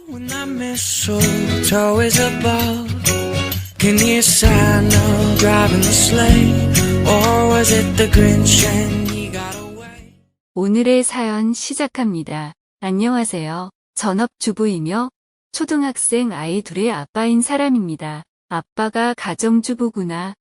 When that mistletoe is above, can you Santa driving the sleigh, or was it the Grinch and he got away? 오늘의 사연 시작합니다. 안녕하세요. 전업주부이며 초등학생 아이 둘의 아빠인 사람입니다. 아빠가 가정주부구나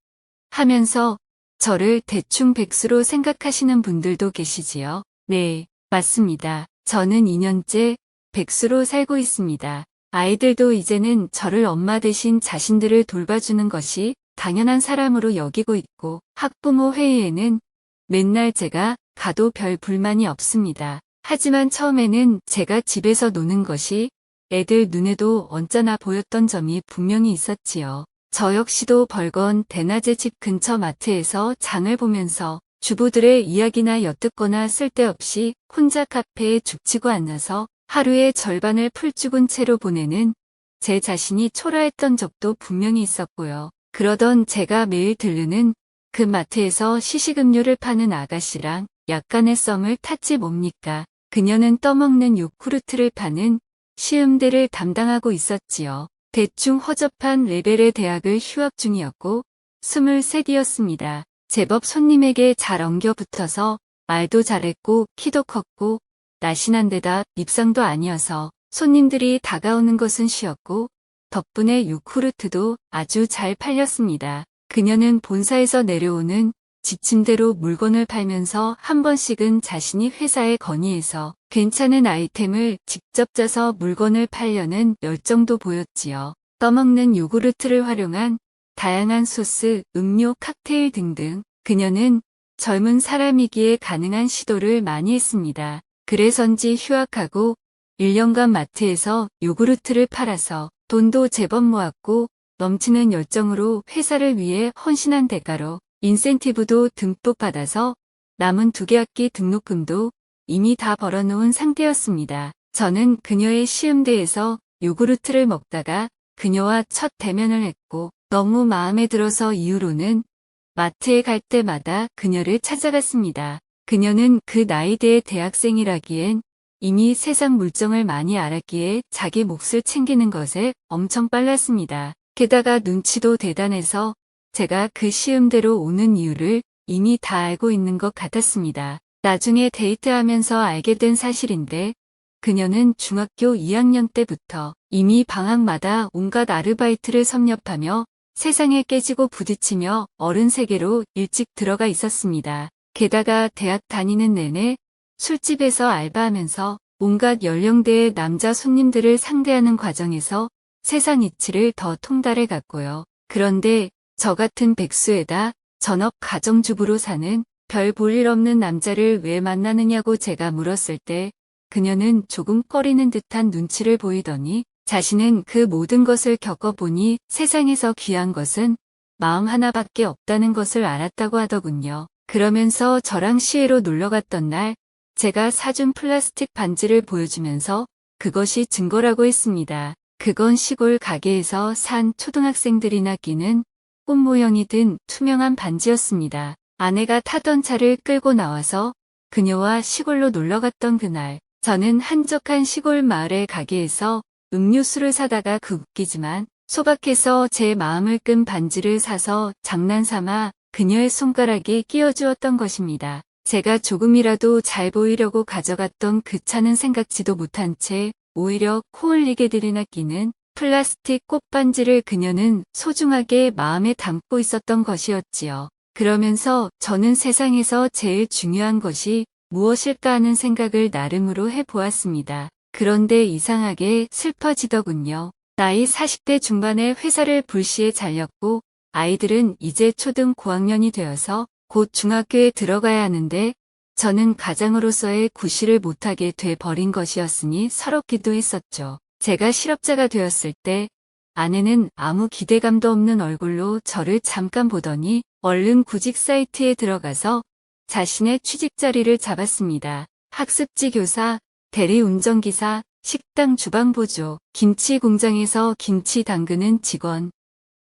하면서 저를 대충 백수로 생각하시는 분들도 계시지요. 네, 맞습니다. 저는 2년째 백수로 살고 있습니다. 아이들도 이제는 저를 엄마 대신 자신들을 돌봐주는 것이 당연한 사람으로 여기고 있고, 학부모 회의에는 맨날 제가 가도 별 불만이 없습니다. 하지만 처음에는 제가 집에서 노는 것이 애들 눈에도 언짢아 보였던 점이 분명히 있었지요. 저 역시도 벌건 대낮에 집 근처 마트에서 장을 보면서 주부들의 이야기나 엿듣거나 쓸데없이 혼자 카페에 죽치고 앉아서 하루의 절반을 풀 죽은 채로 보내는 제 자신이 초라했던 적도 분명히 있었고요. 그러던 제가 매일 들르는 그 마트에서 시식음료를 파는 아가씨랑 약간의 썸을 탔지 뭡니까? 그녀는 떠먹는 요구르트를 파는 시음대를 담당하고 있었지요. 대충 허접한 레벨의 대학을 휴학 중이었고 23이었습니다. 제법 손님에게 잘 엉겨붙어서 말도 잘했고 키도 컸고 날씬한 데다 밉상도 아니어서 손님들이 다가오는 것은 쉬었고 덕분에 요구르트도 아주 잘 팔렸습니다. 그녀는 본사에서 내려오는 지침대로 물건을 팔면서 한 번씩은 자신이 회사에 건의해서 괜찮은 아이템을 직접 짜서 물건을 팔려는 열정도 보였지요. 떠먹는 요구르트를 활용한 다양한 소스, 음료, 칵테일 등등 그녀는 젊은 사람이기에 가능한 시도를 많이 했습니다. 그래서인지 휴학하고 1년간 마트에서 요구르트를 팔아서 돈도 제법 모았고 넘치는 열정으로 회사를 위해 헌신한 대가로 인센티브도 듬뿍 받아서 남은 2개 학기 등록금도 이미 다 벌어놓은 상태였습니다. 저는 그녀의 시음대에서 요구르트를 먹다가 그녀와 첫 대면을 했고 너무 마음에 들어서 이후로는 마트에 갈 때마다 그녀를 찾아갔습니다. 그녀는 그 나이대의 대학생이라기엔 이미 세상 물정을 많이 알았기에 자기 몫을 챙기는 것에 엄청 빨랐습니다. 게다가 눈치도 대단해서 제가 그 시음대로 오는 이유를 이미 다 알고 있는 것 같았습니다. 나중에 데이트하면서 알게 된 사실인데 그녀는 중학교 2학년 때부터 이미 방학마다 온갖 아르바이트를 섭렵하며 세상에 깨지고 부딪히며 어른 세계로 일찍 들어가 있었습니다. 게다가 대학 다니는 내내 술집에서 알바하면서 온갖 연령대의 남자 손님들을 상대하는 과정에서 세상 이치를 더 통달해 갔고요. 그런데 저 같은 백수에다 전업 가정주부로 사는 별 볼 일 없는 남자를 왜 만나느냐고 제가 물었을 때 그녀는 조금 꺼리는 듯한 눈치를 보이더니 자신은 그 모든 것을 겪어보니 세상에서 귀한 것은 마음 하나밖에 없다는 것을 알았다고 하더군요. 그러면서 저랑 시외로 놀러 갔던 날 제가 사준 플라스틱 반지를 보여주면서 그것이 증거라고 했습니다. 그건 시골 가게에서 산 초등학생들이나 끼는 꽃 모형이 든 투명한 반지였습니다. 아내가 타던 차를 끌고 나와서 그녀와 시골로 놀러 갔던 그날 저는 한적한 시골 마을의 가게에서 음료수를 사다가 그 웃기지만 소박해서 제 마음을 끈 반지를 사서 장난삼아 그녀의 손가락에 끼워주었던 것입니다. 제가 조금이라도 잘 보이려고 가져갔던 그 차는 생각지도 못한 채 오히려 코 흘리게 들이나 끼는 플라스틱 꽃반지를 그녀는 소중하게 마음에 담고 있었던 것이었지요. 그러면서 저는 세상에서 제일 중요한 것이 무엇일까 하는 생각을 나름으로 해보았습니다. 그런데 이상하게 슬퍼지더군요. 나이 40대 중반에 회사를 불시에 잘렸고 아이들은 이제 초등 고학년이 되어서 곧 중학교에 들어가야 하는데 저는 가장으로서의 구실을 못하게 돼 버린 것이었으니 서럽기도 했었죠. 제가 실업자가 되었을 때 아내는 아무 기대감도 없는 얼굴로 저를 잠깐 보더니 얼른 구직 사이트에 들어가서 자신의 취직 자리를 잡았습니다. 학습지 교사, 대리운전기사, 식당 주방보조, 김치 공장에서 김치 담그는 직원.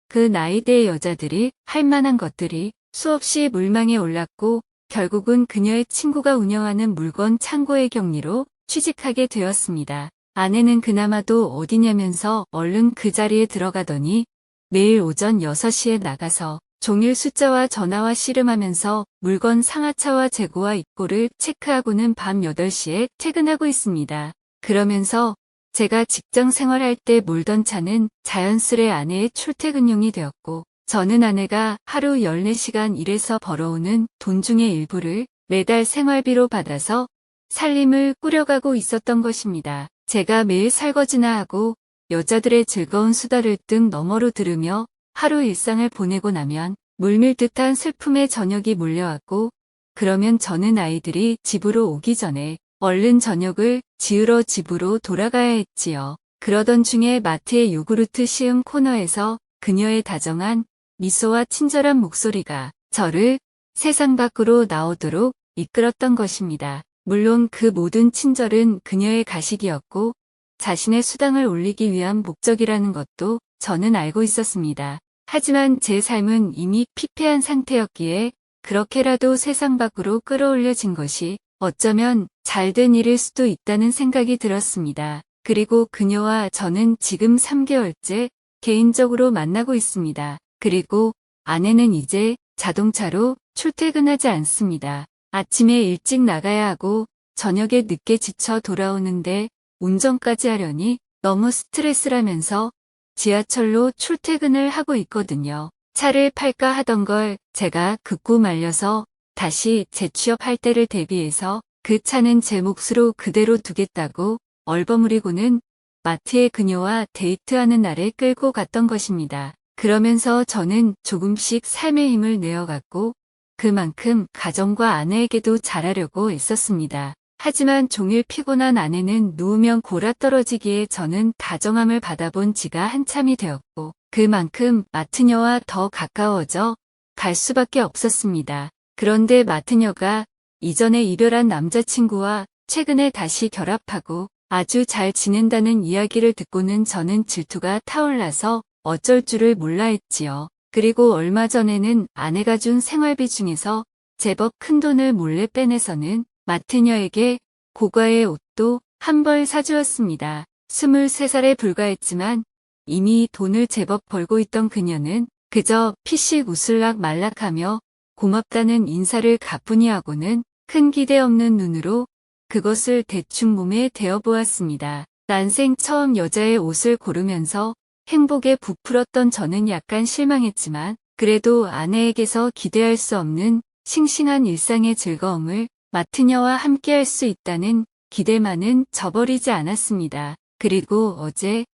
그 나이대의 여자들이 할 만한 것들이 수없이 물망에 올랐고 결국은 그녀의 친구가 운영하는 물건 창고의 격리로 취직하게 되었습니다. 아내는 그나마도 어디냐면서 얼른 그 자리에 들어가더니 매일 오전 6시에 나가서 종일 숫자와 전화와 씨름하면서 물건 상하차와 재고와 입고를 체크하고는 밤 8시에 퇴근하고 있습니다. 그러면서 제가 직장 생활할 때 몰던 차는 자연스레 아내의 출퇴근용이 되었고, 저는 아내가 하루 14시간 일해서 벌어오는 돈 중의 일부를 매달 생활비로 받아서 살림을 꾸려가고 있었던 것입니다. 제가 매일 설거지나 하고 여자들의 즐거운 수다를 등 너머로 들으며 하루 일상을 보내고 나면 물밀듯한 슬픔의 저녁이 몰려왔고, 그러면 저는 아이들이 집으로 오기 전에 얼른 저녁을 지으러 집으로 돌아가야 했지요. 그러던 중에 마트의 요구르트 시음 코너에서 그녀의 다정한 미소와 친절한 목소리가 저를 세상 밖으로 나오도록 이끌었던 것입니다. 물론 그 모든 친절은 그녀의 가식이었고 자신의 수당을 올리기 위한 목적이라는 것도 저는 알고 있었습니다. 하지만 제 삶은 이미 피폐한 상태였기에 그렇게라도 세상 밖으로 끌어올려진 것이 어쩌면 잘된 일일 수도 있다는 생각이 들었습니다. 그리고 그녀와 저는 지금 3개월째 개인적으로 만나고 있습니다. 그리고 아내는 이제 자동차로 출퇴근하지 않습니다. 아침에 일찍 나가야 하고 저녁에 늦게 지쳐 돌아오는데 운전까지 하려니 너무 스트레스라면서 지하철로 출퇴근을 하고 있거든요. 차를 팔까 하던 걸 제가 극구 말려서 다시 재취업할 때를 대비해서 그 차는 제 몫으로 그대로 두겠다고 얼버무리고는 마트에 그녀와 데이트하는 날에 끌고 갔던 것입니다. 그러면서 저는 조금씩 삶의 힘을 내어갔고 그만큼 가정과 아내에게도 잘하려고 애썼습니다. 하지만 종일 피곤한 아내는 누우면 골아떨어지기에 저는 다정함을 받아본 지가 한참이 되었고 그만큼 마트녀와 더 가까워져 갈 수밖에 없었습니다. 그런데 마트녀가 이전에 이별한 남자친구와 최근에 다시 결합하고 아주 잘 지낸다는 이야기를 듣고는 저는 질투가 타올라서 어쩔 줄을 몰라 했지요. 그리고 얼마 전에는 아내가 준 생활비 중에서 제법 큰 돈을 몰래 빼내서는 마트녀에게 고가의 옷도 한 벌 사주었습니다. 23살에 불과했지만 이미 돈을 제법 벌고 있던 그녀는 그저 피식 웃을락 말락하며 고맙다는 인사를 가뿐히 하고는 큰 기대 없는 눈으로 그것을 대충 몸에 대어보았습니다. 난생 처음 여자의 옷을 고르면서 행복에 부풀었던 저는 약간 실망했지만 그래도 아내에게서 기대할 수 없는 싱싱한 일상의 즐거움을 마트녀와 함께할 수 있다는 기대만은 저버리지 않았습니다. 그리고 어제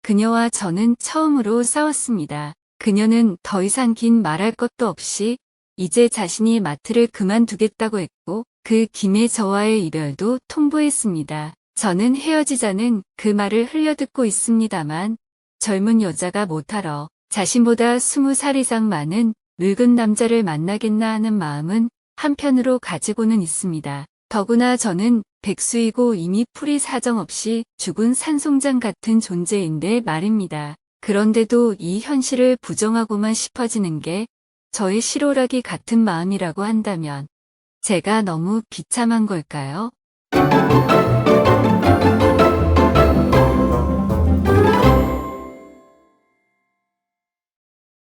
그녀와 저는 처음으로 싸웠습니다. 그녀는 더 이상 긴 말할 것도 없이 이제 자신이 마트를 그만두겠다고 했고 그 김에 저와의 이별도 통보했습니다. 저는 헤어지자는 그 말을 흘려듣고 있습니다만 젊은 여자가 못하러 자신보다 20살 이상 많은 늙은 남자를 만나겠나 하는 마음은 한편으로 가지고는 있습니다. 더구나 저는 백수이고 이미 풀이 사정없이 죽은 산송장 같은 존재인데 말입니다. 그런데도 이 현실을 부정하고만 싶어지는 게 저의 실오라기 같은 마음이라고 한다면 제가 너무 비참한 걸까요?